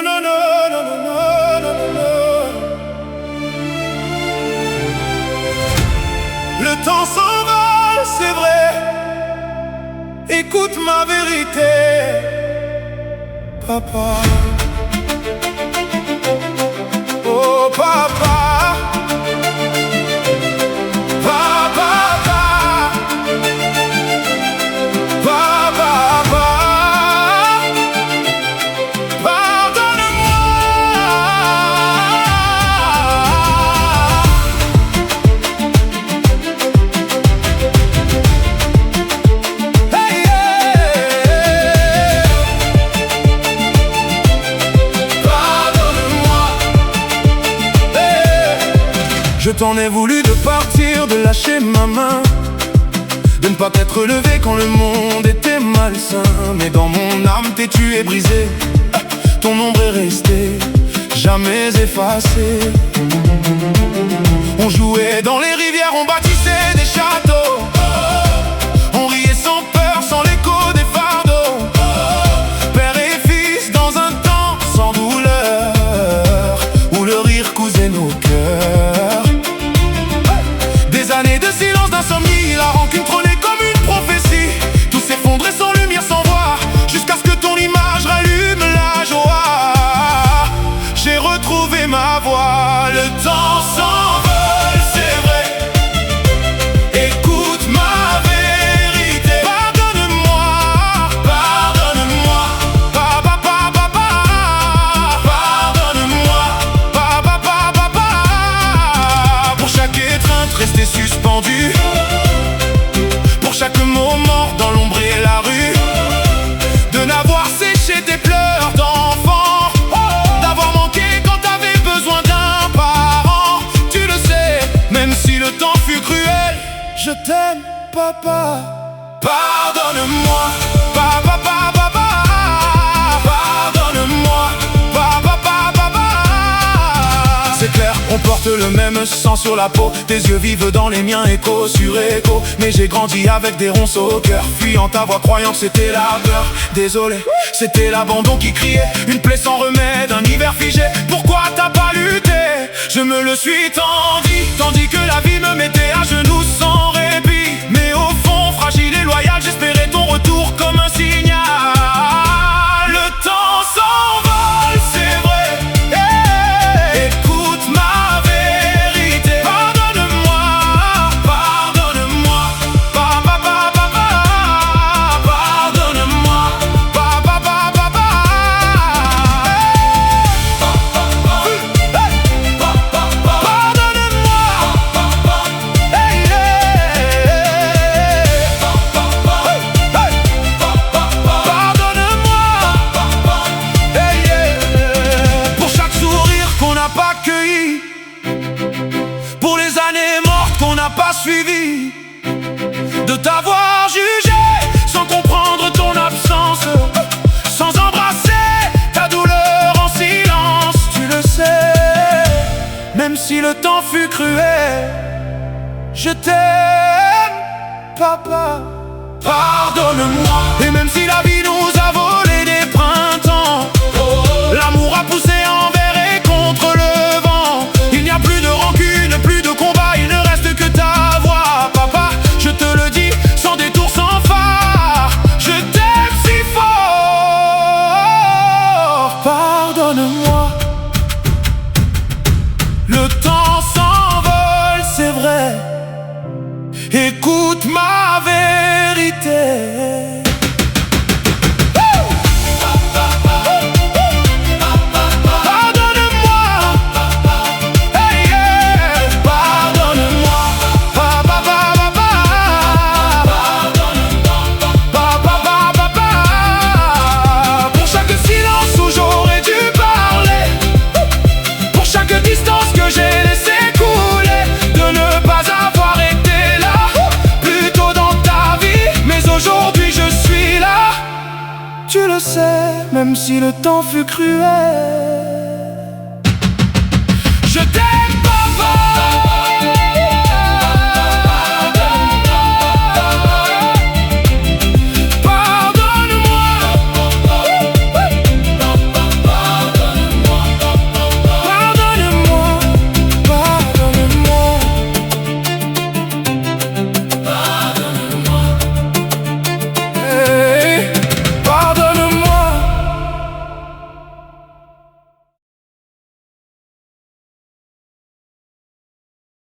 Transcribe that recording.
non, non, non, non, non, non, non, non. Le temps s'envole, c'est vrai. Écoute ma vérité, papa. Oh papa. Je t'en ai voulu de partir, de lâcher ma main, de ne pas t'être levé quand le monde était malsain. Mais dans mon âme têtue et brisée, ton ombre est restée, jamais effacée. On jouait dans les rivières, on bâtissait des châteaux, on riait sans peur, sans l'écho des fardeaux. Père et fils dans un temps sans douleur, où le rire cousait nos cœurs. Des années de silence, d'insomnie, la rancune trônait comme une prophétie. Tout s'effondrait sans lumière, sans voir, jusqu'à ce que ton image rallume la joie. J'ai retrouvé ma voix, le temps s'envole, c'est vrai. Écoute ma vérité. Pardonne-moi, pardonne-moi, papa, papa, papa. Pardonne-moi, papa, papa, papa. Pour chaque étreinte restée suspendue, pour chaque moment dans l'ombre et la rue, de n'avoir séché tes pleurs d'enfant, d'avoir manqué quand t'avais besoin d'un parent. Tu le sais, même si le temps fut cruel, je t'aime, papa. Pardonne-moi, papa, papa, papa. Pardonne-moi, papa, papa, papa. C'est clair, on porte le même sang sur la peau, tes yeux vivent dans les miens, écho sur écho. Mais j'ai grandi avec des ronces au cœur, fuyant ta voix, croyant que c'était la peur. Désolé, c'était l'abandon qui criait, une plaie sans remède, un hiver figé. Pourquoi t'as pas lutté? Je me le suis tant dit, tandis que la vie me mettait à genoux sans répit. Mais au fond, fragile et loyal, j'espérais ton retour comme un signal. Le temps s'envole, c'est vrai. Écoute ma vérité. Pardonne-moi, pardonne-moi, papa, papa, papa. Pardonne-moi, papa, papa, papa. Pardonne-moi, hey, pardonne-moi, hey, pour chaque sourire qu'on n'a pas cueilli, pour les années mortes qu'on n'a pas suivies, de t'avoir jugé sans comprendre ton absence, sans embrasser ta douleur en silence. Tu le sais, même si le temps fut cruel, je t'aime, papa. Pardonne-moi. Et même si la vie nous a volé des printemps, l'amour a poussé envers et contre le vent. Il n'y a plus de rancune, plus de combat, il ne reste que ta voix, papa. Je te le dis, sans détour, sans phare, je t'aime si fort. Pardonne-moi. Le temps s'envole, c'est vrai. Écoute ma vérité. Pardonne-moi, hey, yeah. Pardonne-moi, papa, papa, papa, papa, papa. Pour chaque silence où j'aurais dû parler, pour chaque distance que j'ai laissé couler, de ne pas avoir été là plus tôt dans ta vie. Mais aujourd'hui je suis là, tu le sais, même si le temps fut cruel. Je t'aime.